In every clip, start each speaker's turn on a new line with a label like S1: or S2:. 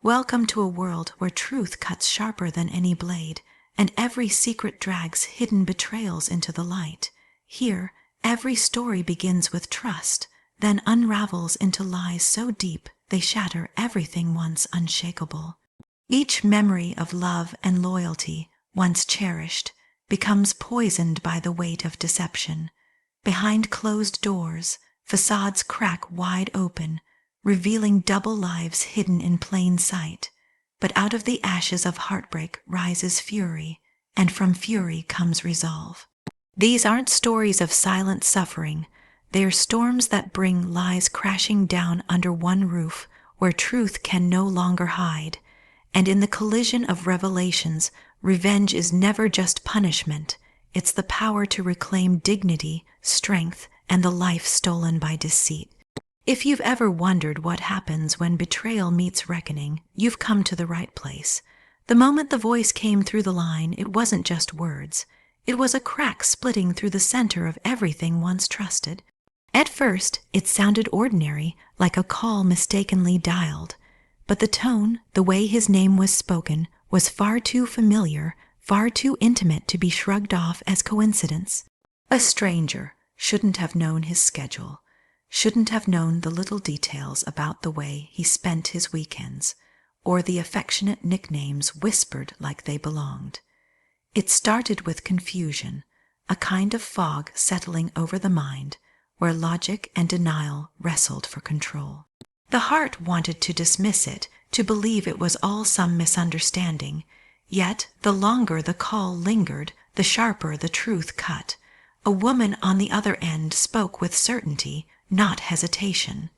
S1: Welcome to a world where truth cuts sharper than any blade, and every secret drags hidden betrayals into the light. Here, every story begins with trust, then unravels into lies so deep they shatter everything once unshakable. Each memory of love and loyalty, once cherished, becomes poisoned by the weight of deception. Behind closed doors, facades crack wide open, revealing double lives hidden in plain sight. But out of the ashes of heartbreak rises fury, and from fury comes resolve. These aren't stories of silent suffering. They are storms that bring lies crashing down under one roof where truth can no longer hide. And in the collision of revelations, revenge is never just punishment. It's the power to reclaim dignity, strength, and the life stolen by deceit. If you've ever wondered what happens when betrayal meets reckoning, you've come to the right place. The moment the voice came through the line, it wasn't just words. It was a crack splitting through the center of everything once trusted. At first, it sounded ordinary, like a call mistakenly dialed. But the tone, the way his name was spoken, was far too familiar, far too intimate to be shrugged off as coincidence. A stranger shouldn't have known his schedule, shouldn't have known the little details about the way he spent his weekends, or the affectionate nicknames whispered like they belonged. It started with confusion, a kind of fog settling over the mind, where logic and denial wrestled for control. The heart wanted to dismiss it, to believe it was all some misunderstanding. Yet, the longer the call lingered, the sharper the truth cut. A woman on the other end spoke with certainty, not hesitation.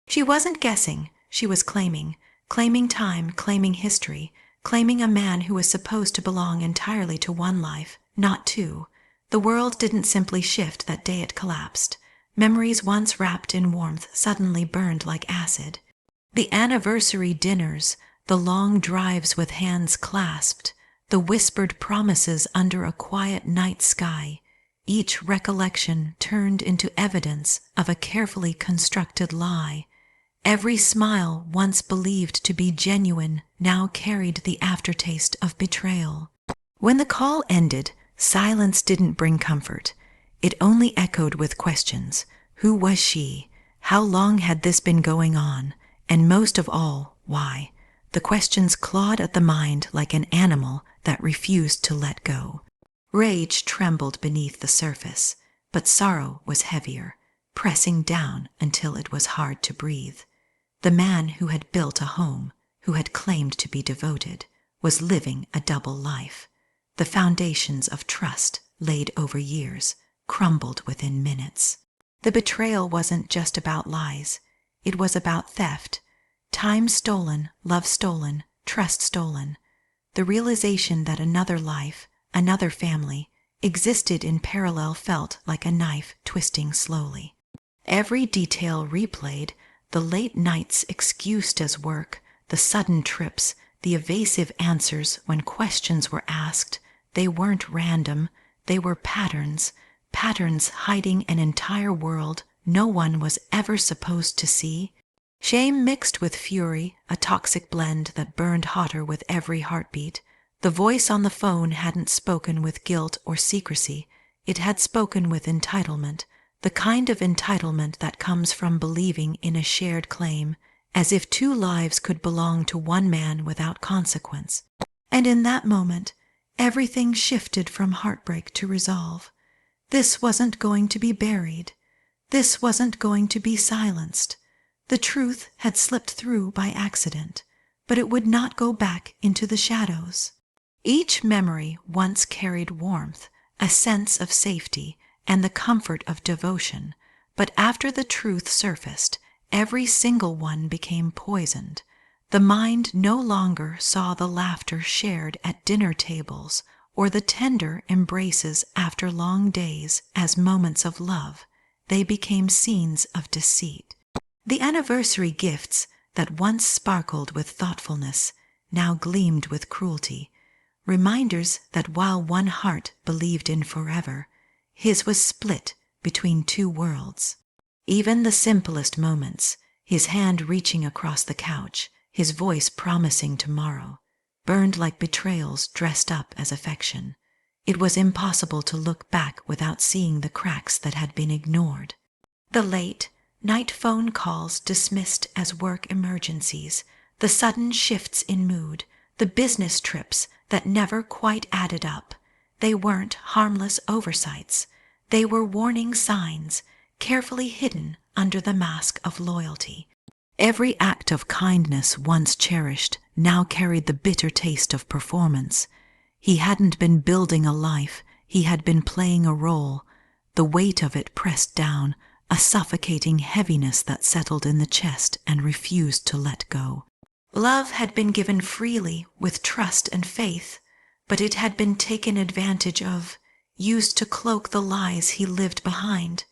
S1: She wasn't guessing, she was claiming time, claiming history, claiming a man who was supposed to belong entirely to one life, not two. The world didn't simply shift that day it collapsed. Memories once wrapped in warmth suddenly burned like acid. The anniversary dinners, the long drives with hands clasped, the whispered promises under a quiet night sky, each recollection turned into evidence of a carefully constructed lie. Every smile once believed to be genuine now carried the aftertaste of betrayal. When the call ended, silence didn't bring comfort. It only echoed with questions. Who was she? How long had this been going on? And most of all, why? The questions clawed at the mind like an animal that refused to let go. Rage trembled beneath the surface, but sorrow was heavier, pressing down until it was hard to breathe. The man who had built a home, who had claimed to be devoted, was living a double life. The foundations of trust, laid over years, crumbled within minutes. The betrayal wasn't just about lies. It was about theft. Time stolen, love stolen, trust stolen. The realization that another life, another family, existed in parallel felt like a knife twisting slowly. Every detail replayed, the late nights excused as work, the sudden trips, the evasive answers when questions were asked, they weren't random, they were patterns hiding an entire world no one was ever supposed to see. Shame mixed with fury, a toxic blend that burned hotter with every heartbeat. The voice on the phone hadn't spoken with guilt or secrecy. It had spoken with entitlement, the kind of entitlement that comes from believing in a shared claim, as if two lives could belong to one man without consequence. And in that moment, everything shifted from heartbreak to resolve. This wasn't going to be buried. This wasn't going to be silenced. The truth had slipped through by accident, but it would not go back into the shadows. Each memory once carried warmth, a sense of safety, and the comfort of devotion, but after the truth surfaced, every single one became poisoned. The mind no longer saw the laughter shared at dinner tables or the tender embraces after long days as moments of love. They became scenes of deceit. The anniversary gifts that once sparkled with thoughtfulness now gleamed with cruelty, reminders that while one heart believed in forever, his was split between two worlds. Even the simplest moments, his hand reaching across the couch, his voice promising tomorrow, burned like betrayals dressed up as affection. It was impossible to look back without seeing the cracks that had been ignored. The late night phone calls dismissed as work emergencies, the sudden shifts in mood, the business trips that never quite added up. They weren't harmless oversights. They were warning signs, carefully hidden under the mask of loyalty. Every act of kindness once cherished now carried the bitter taste of performance. He hadn't been building a life, he had been playing a role. The weight of it pressed down, a suffocating heaviness that settled in the chest and refused to let go. Love had been given freely with trust and faith, but it had been taken advantage of, used to cloak the lies he lived behind.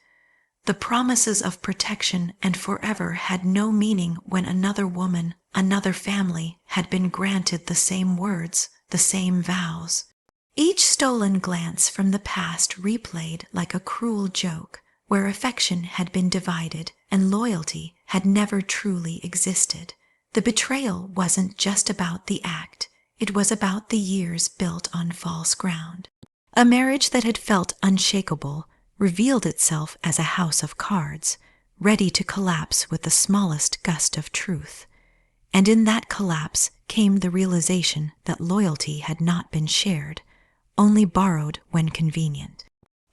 S1: The promises of protection and forever had no meaning when another woman, another family, had been granted the same words, the same vows. Each stolen glance from the past replayed like a cruel joke, where affection had been divided and loyalty had never truly existed. The betrayal wasn't just about the act, it was about the years built on false ground. A marriage that had felt unshakable revealed itself as a house of cards, ready to collapse with the smallest gust of truth. And in that collapse came the realization that loyalty had not been shared, only borrowed when convenient.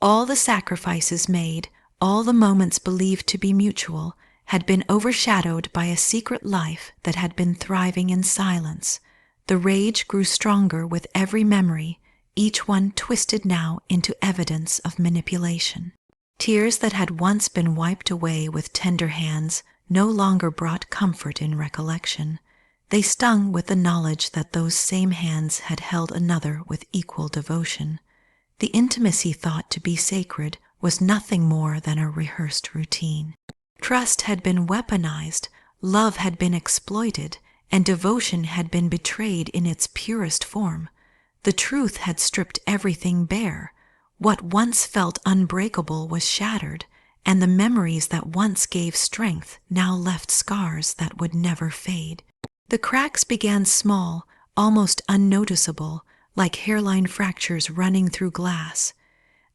S1: All the sacrifices made, all the moments believed to be mutual, had been overshadowed by a secret life that had been thriving in silence. The rage grew stronger with every memory, each one twisted now into evidence of manipulation. Tears that had once been wiped away with tender hands no longer brought comfort in recollection. They stung with the knowledge that those same hands had held another with equal devotion. The intimacy thought to be sacred was nothing more than a rehearsed routine. Trust had been weaponized, love had been exploited, and devotion had been betrayed in its purest form. The truth had stripped everything bare. What once felt unbreakable was shattered, and the memories that once gave strength now left scars that would never fade. The cracks began small, almost unnoticeable, like hairline fractures running through glass.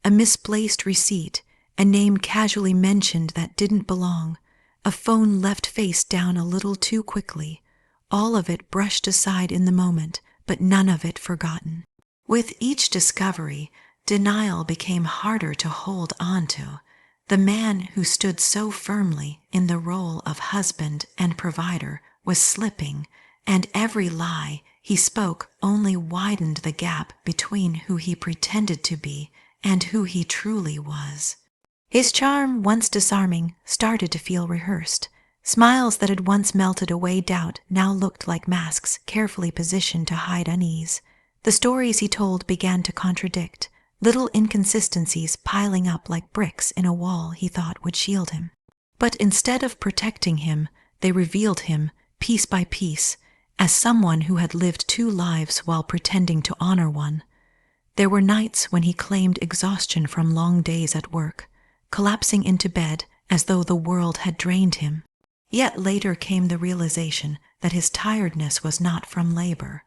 S1: A misplaced receipt, a name casually mentioned that didn't belong, a phone left face down a little too quickly. All of it brushed aside in the moment, but none of it forgotten. With each discovery, denial became harder to hold on to. The man who stood so firmly in the role of husband and provider was slipping, and every lie he spoke only widened the gap between who he pretended to be and who he truly was. His charm, once disarming, started to feel rehearsed. Smiles that had once melted away doubt now looked like masks carefully positioned to hide unease. The stories he told began to contradict, little inconsistencies piling up like bricks in a wall he thought would shield him. But instead of protecting him, they revealed him, piece by piece, as someone who had lived two lives while pretending to honor one. There were nights when he claimed exhaustion from long days at work, collapsing into bed as though the world had drained him. Yet later came the realization that his tiredness was not from labor,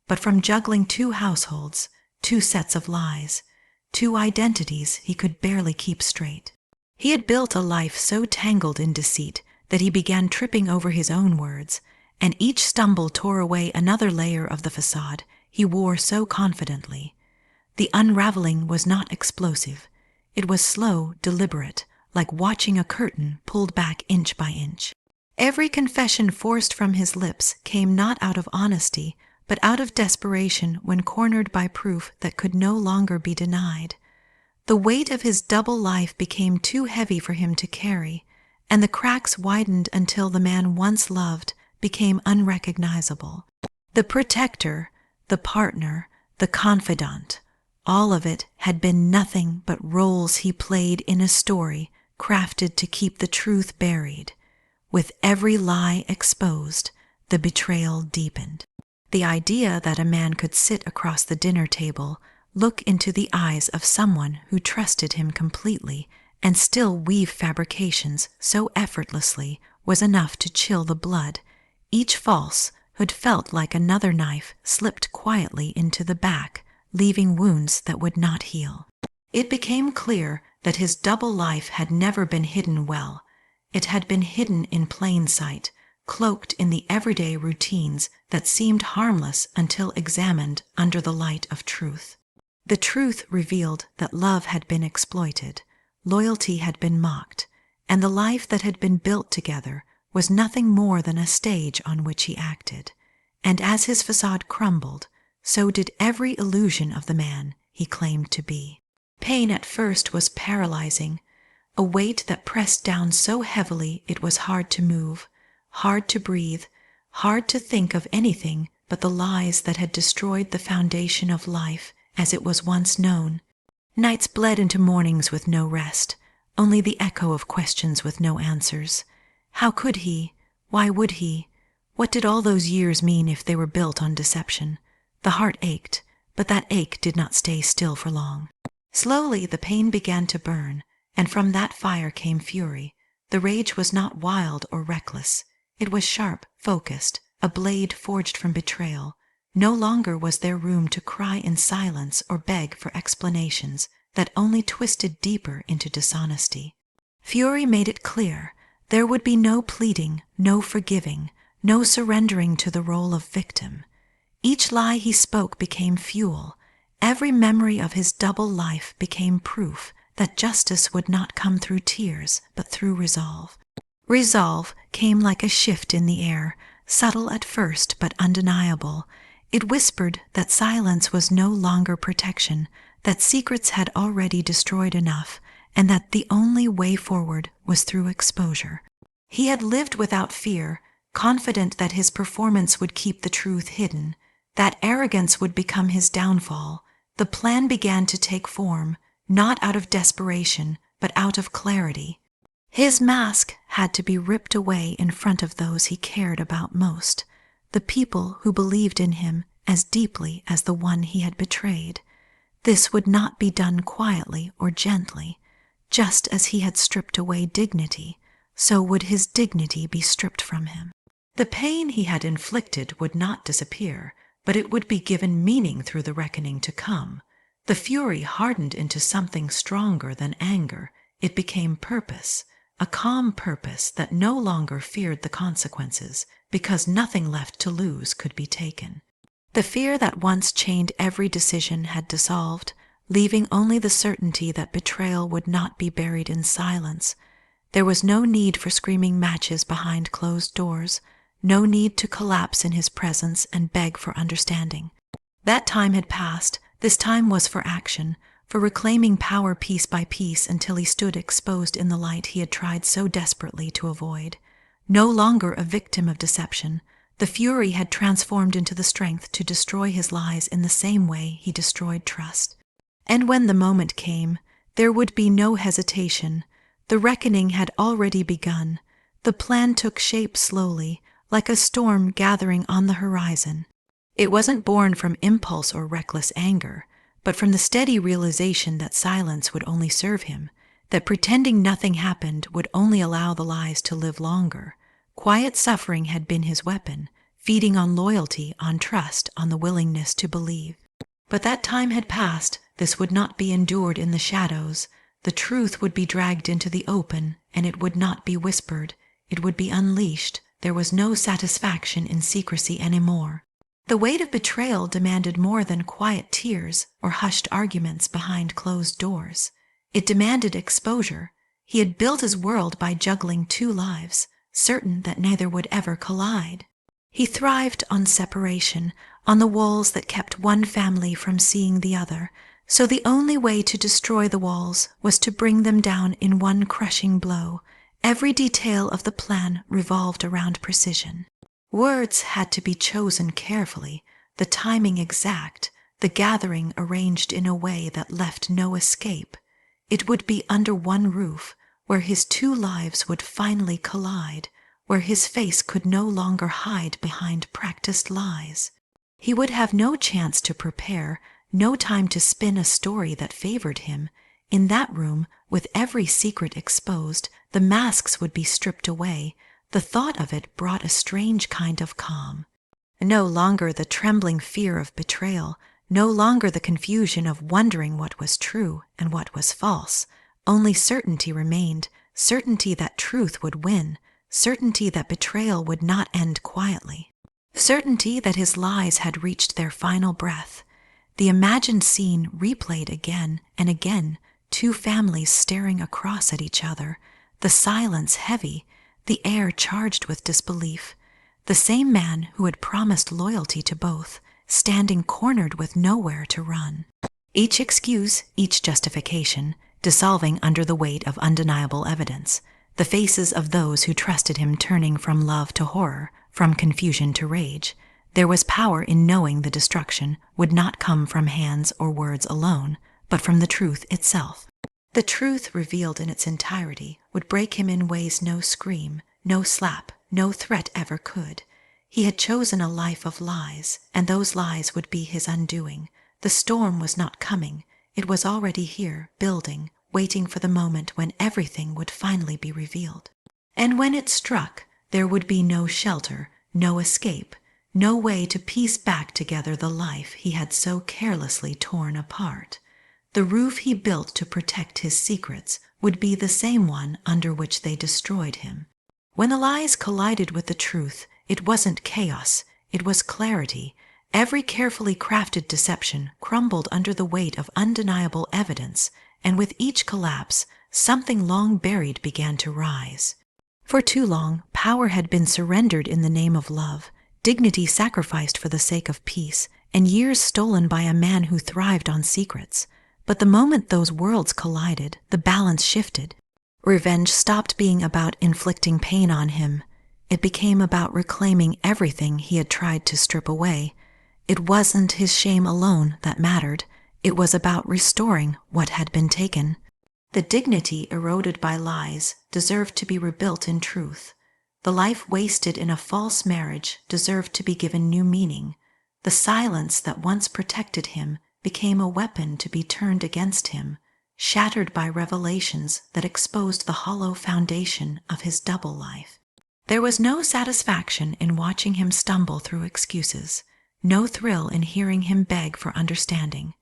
S1: but from juggling two households, two sets of lies, two identities he could barely keep straight. He had built a life so tangled in deceit that he began tripping over his own words, and each stumble tore away another layer of the facade he wore so confidently. The unraveling was not explosive. It was slow, deliberate, like watching a curtain pulled back inch by inch. Every confession forced from his lips came not out of honesty, but out of desperation when cornered by proof that could no longer be denied. The weight of his double life became too heavy for him to carry, and the cracks widened until the man once loved became unrecognizable. The protector, the partner, the confidant, all of it had been nothing but roles he played in a story crafted to keep the truth buried. With every lie exposed, the betrayal deepened. The idea that a man could sit across the dinner table, look into the eyes of someone who trusted him completely, and still weave fabrications so effortlessly was enough to chill the blood. Each falsehood felt like another knife slipped quietly into the back, leaving wounds that would not heal. It became clear that his double life had never been hidden well. It had been hidden in plain sight, cloaked in the everyday routines that seemed harmless until examined under the light of truth. The truth revealed that love had been exploited, loyalty had been mocked, and the life that had been built together was nothing more than a stage on which he acted. And as his facade crumbled, so did every illusion of the man he claimed to be. Pain at first was paralyzing, a weight that pressed down so heavily it was hard to move, hard to breathe, hard to think of anything but the lies that had destroyed the foundation of life as it was once known. Nights bled into mornings with no rest, only the echo of questions with no answers. How could he? Why would he? What did all those years mean if they were built on deception? The heart ached, but that ache did not stay still for long. Slowly the pain began to burn, and from that fire came fury. The rage was not wild or reckless. It was sharp, focused, a blade forged from betrayal. No longer was there room to cry in silence or beg for explanations that only twisted deeper into dishonesty. Fury made it clear there would be no pleading, no forgiving, no surrendering to the role of victim. Each lie he spoke became fuel. Every memory of his double life became proof that justice would not come through tears, but through resolve. Resolve came like a shift in the air, subtle at first but undeniable. It whispered that silence was no longer protection, that secrets had already destroyed enough, and that the only way forward was through exposure. He had lived without fear, confident that his performance would keep the truth hidden, that arrogance would become his downfall. The plan began to take form, not out of desperation, but out of clarity. His mask had to be ripped away in front of those he cared about most, the people who believed in him as deeply as the one he had betrayed. This would not be done quietly or gently. Just as he had stripped away dignity, so would his dignity be stripped from him. The pain he had inflicted would not disappear, but it would be given meaning through the reckoning to come. The fury hardened into something stronger than anger. It became purpose, a calm purpose that no longer feared the consequences, because nothing left to lose could be taken. The fear that once chained every decision had dissolved, leaving only the certainty that betrayal would not be buried in silence. There was no need for screaming matches behind closed doors, no need to collapse in his presence and beg for understanding. That time had passed. This time was for action, for reclaiming power piece by piece until he stood exposed in the light he had tried so desperately to avoid. No longer a victim of deception, the fury had transformed into the strength to destroy his lies in the same way he destroyed trust. And when the moment came, there would be no hesitation. The reckoning had already begun. The plan took shape slowly, like a storm gathering on the horizon. It wasn't born from impulse or reckless anger, but from the steady realization that silence would only serve him, that pretending nothing happened would only allow the lies to live longer. Quiet suffering had been his weapon, feeding on loyalty, on trust, on the willingness to believe. But that time had passed. This would not be endured in the shadows. The truth would be dragged into the open, and it would not be whispered. It would be unleashed. There was no satisfaction in secrecy anymore. The weight of betrayal demanded more than quiet tears or hushed arguments behind closed doors. It demanded exposure. He had built his world by juggling two lives, certain that neither would ever collide. He thrived on separation, on the walls that kept one family from seeing the other, so the only way to destroy the walls was to bring them down in one crushing blow. Every detail of the plan revolved around precision. Words had to be chosen carefully, the timing exact, the gathering arranged in a way that left no escape. It would be under one roof, where his two lives would finally collide, where his face could no longer hide behind practiced lies. He would have no chance to prepare, no time to spin a story that favored him. In that room, with every secret exposed, the masks would be stripped away, The thought of it brought a strange kind of calm. No longer the trembling fear of betrayal, no longer the confusion of wondering what was true and what was false. Only certainty remained, certainty that truth would win, certainty that betrayal would not end quietly, certainty that his lies had reached their final breath. The imagined scene replayed again and again, two families staring across at each other, the silence heavy, the air charged with disbelief. The same man who had promised loyalty to both, standing cornered with nowhere to run. Each excuse, each justification, dissolving under the weight of undeniable evidence, the faces of those who trusted him turning from love to horror, from confusion to rage. There was power in knowing the destruction would not come from hands or words alone, but from the truth itself. The truth revealed in its entirety would break him in ways no scream, no slap, no threat ever could. He had chosen a life of lies, and those lies would be his undoing. The storm was not coming. It was already here, building, waiting for the moment when everything would finally be revealed. And when it struck, there would be no shelter, no escape, no way to piece back together the life he had so carelessly torn apart. The roof he built to protect his secrets would be the same one under which they destroyed him. When the lies collided with the truth, it wasn't chaos, it was clarity. Every carefully crafted deception crumbled under the weight of undeniable evidence, and with each collapse, something long buried began to rise. For too long, power had been surrendered in the name of love, dignity sacrificed for the sake of peace, and years stolen by a man who thrived on secrets. But the moment those worlds collided, the balance shifted. Revenge stopped being about inflicting pain on him. It became about reclaiming everything he had tried to strip away. It wasn't his shame alone that mattered. It was about restoring what had been taken. The dignity eroded by lies deserved to be rebuilt in truth. The life wasted in a false marriage deserved to be given new meaning. The silence that once protected him became a weapon to be turned against him, shattered by revelations that exposed the hollow foundation of his double life. There was no satisfaction in watching him stumble through excuses, no thrill in hearing him beg for understanding.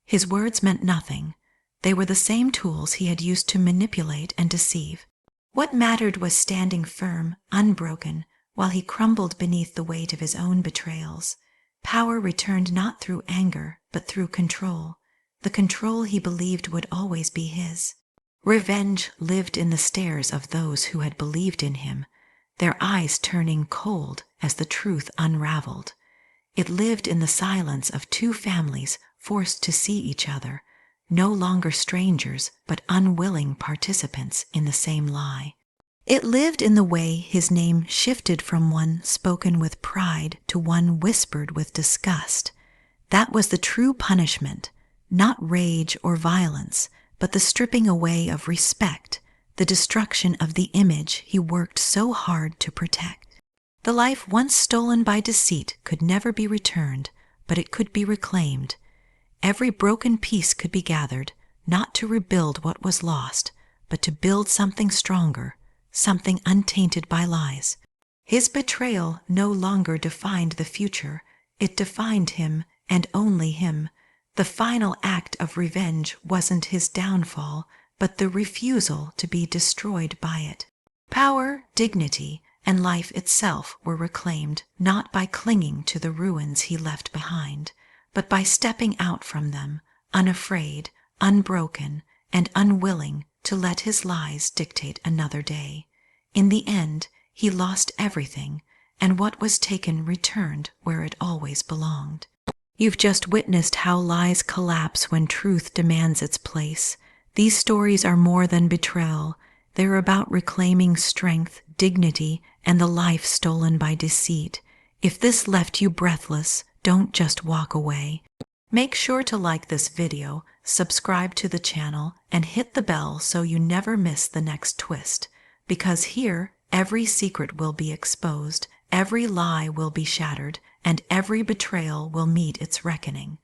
S1: His words meant nothing. They were the same tools he had used to manipulate and deceive. What mattered was standing firm, unbroken, while he crumbled beneath the weight of his own betrayals. Power returned not through anger, but through control, the control he believed would always be his. Revenge lived in the stares of those who had believed in him, their eyes turning cold as the truth unraveled. It lived in the silence of two families forced to see each other, no longer strangers, but unwilling participants in the same lie. It lived in the way his name shifted from one spoken with pride to one whispered with disgust. That was the true punishment, not rage or violence, but the stripping away of respect, the destruction of the image he worked so hard to protect. The life once stolen by deceit could never be returned, but it could be reclaimed. Every broken piece could be gathered, not to rebuild what was lost, but to build something stronger, something untainted by lies. His betrayal no longer defined the future. It defined him, and only him. The final act of revenge wasn't his downfall, but the refusal to be destroyed by it. Power, dignity, and life itself were reclaimed not by clinging to the ruins he left behind, but by stepping out from them, unafraid, unbroken, and unwilling to let his lies dictate another day. In the end, he lost everything, and what was taken returned where it always belonged. You've just witnessed how lies collapse when truth demands its place. These stories are more than betrayal. They're about reclaiming strength, dignity, and the life stolen by deceit. If this left you breathless, don't just walk away. Make sure to like this video, subscribe to the channel, and hit the bell so you never miss the next twist. Because here, every secret will be exposed, every lie will be shattered, and every betrayal will meet its reckoning.